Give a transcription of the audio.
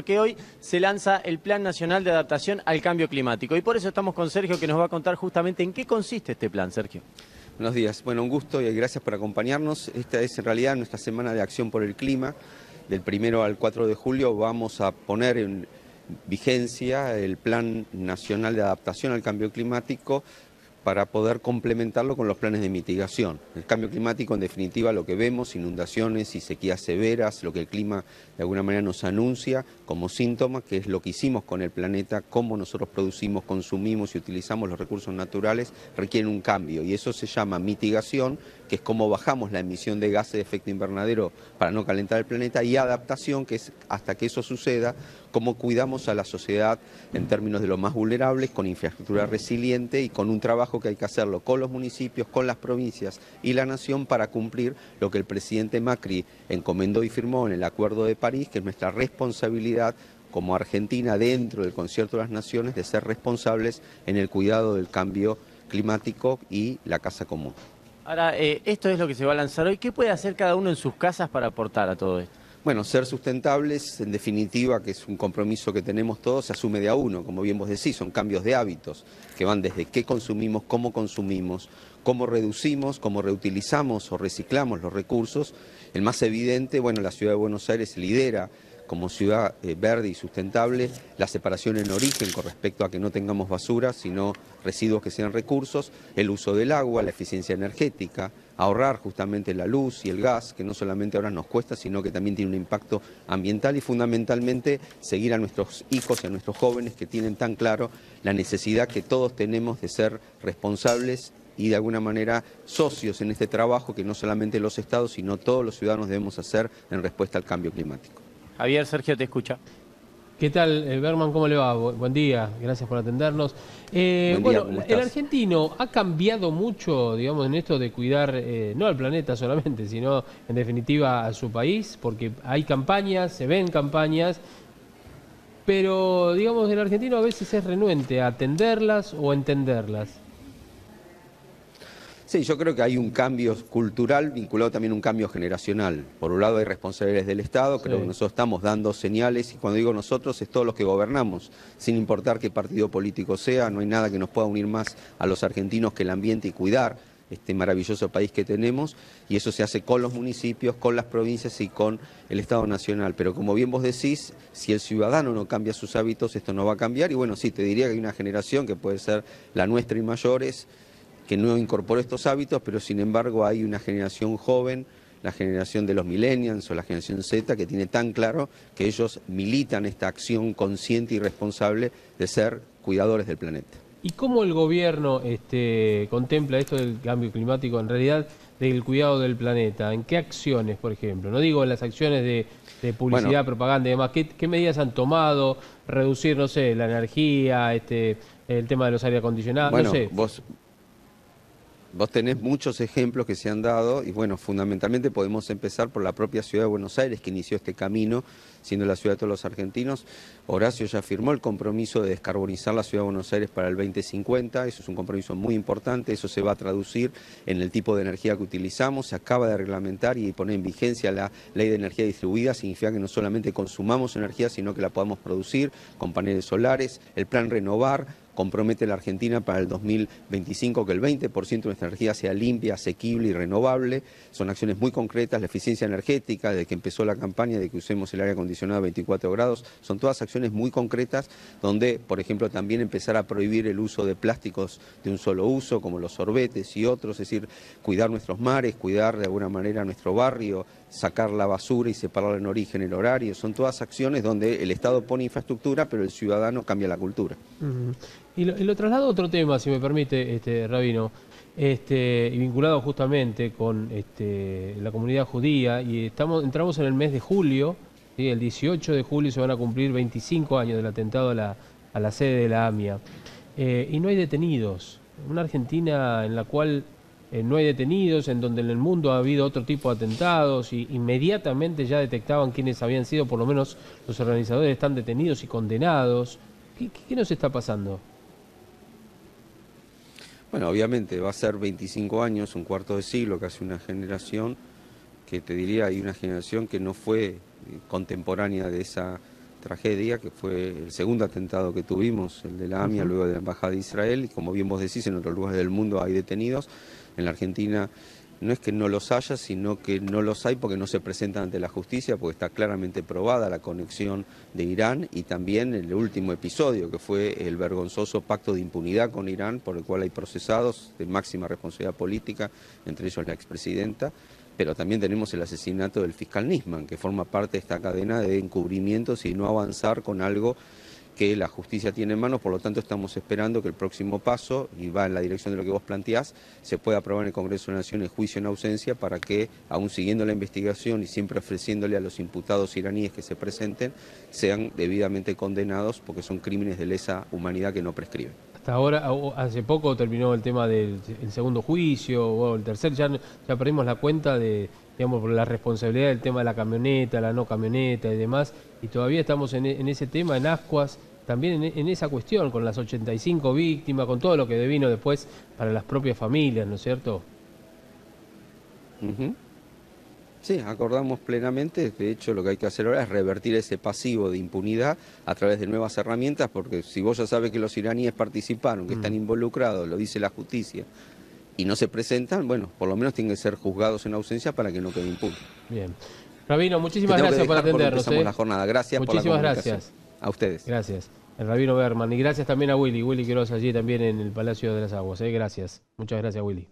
Que hoy se lanza el Plan Nacional de Adaptación al Cambio Climático. Y por eso estamos con Sergio, que nos va a contar justamente en qué consiste este plan, Sergio. Buenos días, bueno, un gusto y gracias por acompañarnos. Esta es en realidad nuestra Semana de Acción por el Clima. Del 1 al 4 de julio vamos a poner en vigencia el Plan Nacional de Adaptación al Cambio Climático para poder complementarlo con los planes de mitigación. El cambio climático, en definitiva, lo que vemos, inundaciones y sequías severas, lo que el clima de alguna manera nos anuncia como síntoma, que es lo que hicimos con el planeta, cómo nosotros producimos, consumimos y utilizamos los recursos naturales, requiere un cambio, y eso se llama mitigación, que es cómo bajamos la emisión de gases de efecto invernadero para no calentar el planeta, y adaptación, que es hasta que eso suceda, cómo cuidamos a la sociedad en términos de los más vulnerables, con infraestructura resiliente y con un trabajo que hay que hacerlo con los municipios, con las provincias y la nación para cumplir lo que el presidente Macri encomendó y firmó en el Acuerdo de París, que es nuestra responsabilidad como Argentina dentro del Concierto de las Naciones de ser responsables en el cuidado del cambio climático y la casa común. Ahora, esto es lo que se va a lanzar hoy. ¿Qué puede hacer cada uno en sus casas para aportar a todo esto? Bueno, ser sustentables, en definitiva, que es un compromiso que tenemos todos, se asume de a uno, como bien vos decís, son cambios de hábitos que van desde qué consumimos, cómo reducimos, cómo reutilizamos o reciclamos los recursos. El más evidente, bueno, la Ciudad de Buenos Aires lidera como ciudad verde y sustentable la separación en origen con respecto a que no tengamos basura, sino residuos que sean recursos, el uso del agua, la eficiencia energética, ahorrar justamente la luz y el gas, que no solamente ahora nos cuesta, sino que también tiene un impacto ambiental, y fundamentalmente seguir a nuestros hijos y a nuestros jóvenes que tienen tan claro la necesidad que todos tenemos de ser responsables y de alguna manera socios en este trabajo que no solamente los estados, sino todos los ciudadanos debemos hacer en respuesta al cambio climático. Javier, Sergio, te escucha. ¿Qué tal, Berman? ¿Cómo le va? Buen día, gracias por atendernos. Buen día, Bueno, ¿cómo el estás? argentino ha cambiado mucho, digamos, en esto de cuidar no al planeta solamente, sino en definitiva a su país, porque hay campañas, se ven campañas, pero digamos, el argentino a veces es renuente a atenderlas o entenderlas. Sí, yo creo que hay un cambio cultural vinculado también a un cambio generacional. Por un lado hay responsabilidades del Estado, creo que Sí. nosotros estamos dando señales, y cuando digo nosotros es todos los que gobernamos, sin importar qué partido político sea, no hay nada que nos pueda unir más a los argentinos que el ambiente y cuidar este maravilloso país que tenemos, y eso se hace con los municipios, con las provincias y con el Estado Nacional. Pero como bien vos decís, si el ciudadano no cambia sus hábitos, esto no va a cambiar, y bueno, sí, te diría que hay una generación que puede ser la nuestra y mayores, que no incorporó estos hábitos, pero sin embargo hay una generación joven, la generación de los millennials o la generación Z, que tiene tan claro que ellos militan esta acción consciente y responsable de ser cuidadores del planeta. ¿Y cómo el gobierno contempla esto del cambio climático, en realidad del cuidado del planeta? ¿En qué acciones, por ejemplo? No digo en las acciones de publicidad, Bueno, propaganda y demás. ¿Qué medidas han tomado? Reducir, no sé, la energía, el tema de los aire acondicionados, no bueno, sé. vos tenés muchos ejemplos que se han dado, y bueno, fundamentalmente podemos empezar por la propia Ciudad de Buenos Aires, que inició este camino, siendo la ciudad de todos los argentinos. Horacio ya firmó el compromiso de descarbonizar la Ciudad de Buenos Aires para el 2050, eso es un compromiso muy importante, eso se va a traducir en el tipo de energía que utilizamos, se acaba de reglamentar y poner en vigencia la Ley de Energía Distribuida, significa que no solamente consumamos energía, sino que la podamos producir con paneles solares. El plan Renovar compromete a la Argentina para el 2025 que el 20% de nuestra energía sea limpia, asequible y renovable. Son acciones muy concretas, la eficiencia energética, desde que empezó la campaña de que usemos el aire acondicionado a 24 grados, son todas acciones muy concretas donde, por ejemplo, también empezar a prohibir el uso de plásticos de un solo uso, como los sorbetes y otros, es decir, cuidar nuestros mares, cuidar de alguna manera nuestro barrio, sacar la basura y separarla en origen, el horario. Son todas acciones donde el Estado pone infraestructura, pero el ciudadano cambia la cultura. Ujú. Y lo traslado a otro tema, si me permite, Rabino, y vinculado justamente con la comunidad judía, y entramos en el mes de julio, ¿sí? El 18 de julio se van a cumplir 25 años del atentado a la sede de la AMIA, y no hay detenidos. Una Argentina en la cual no hay detenidos, en donde en el mundo ha habido otro tipo de atentados, y inmediatamente ya detectaban quiénes habían sido, por lo menos los organizadores están detenidos y condenados. ¿Qué nos está pasando? Bueno, obviamente va a ser 25 años, un cuarto de siglo, casi una generación, que te diría, hay una generación que no fue contemporánea de esa tragedia, que fue el segundo atentado que tuvimos, el de la AMIA, luego de la Embajada de Israel, y como bien vos decís, en otros lugares del mundo hay detenidos. En la Argentina no es que no los haya, sino que no los hay porque no se presentan ante la justicia, porque está claramente probada la conexión de Irán, y también el último episodio, que fue el vergonzoso pacto de impunidad con Irán, por el cual hay procesados de máxima responsabilidad política, entre ellos la expresidenta. Pero también tenemos el asesinato del fiscal Nisman, que forma parte de esta cadena de encubrimientos y no avanzar con algo que la justicia tiene en manos. Por lo tanto, estamos esperando que el próximo paso, y va en la dirección de lo que vos planteás, se pueda aprobar en el Congreso de la Nación el juicio en ausencia para que, aún siguiendo la investigación y siempre ofreciéndole a los imputados iraníes que se presenten, sean debidamente condenados, porque son crímenes de lesa humanidad que no prescriben. Hasta ahora, hace poco terminó el tema del el segundo juicio, o el tercer, ya perdimos la cuenta de, digamos, por la responsabilidad del tema de la camioneta, la no camioneta y demás, y todavía estamos en ese tema, en ascuas, también en esa cuestión, con las 85 víctimas, con todo lo que devino después para las propias familias, ¿no es cierto? Sí, acordamos plenamente. De hecho, lo que hay que hacer ahora es revertir ese pasivo de impunidad a través de nuevas herramientas, porque si vos ya sabes que los iraníes participaron, que están involucrados, lo dice la justicia, y no se presentan, bueno, por lo menos tienen que ser juzgados en ausencia para que no queden impunes. Bien. Rabino, muchísimas gracias por atendernos. Empezamos la jornada. Gracias por la comunicación. Gracias. A ustedes. Gracias. El Rabino Berman. Y gracias también a Willy Quiroz allí también en el Palacio de las Aguas. Gracias. Muchas gracias, Willy.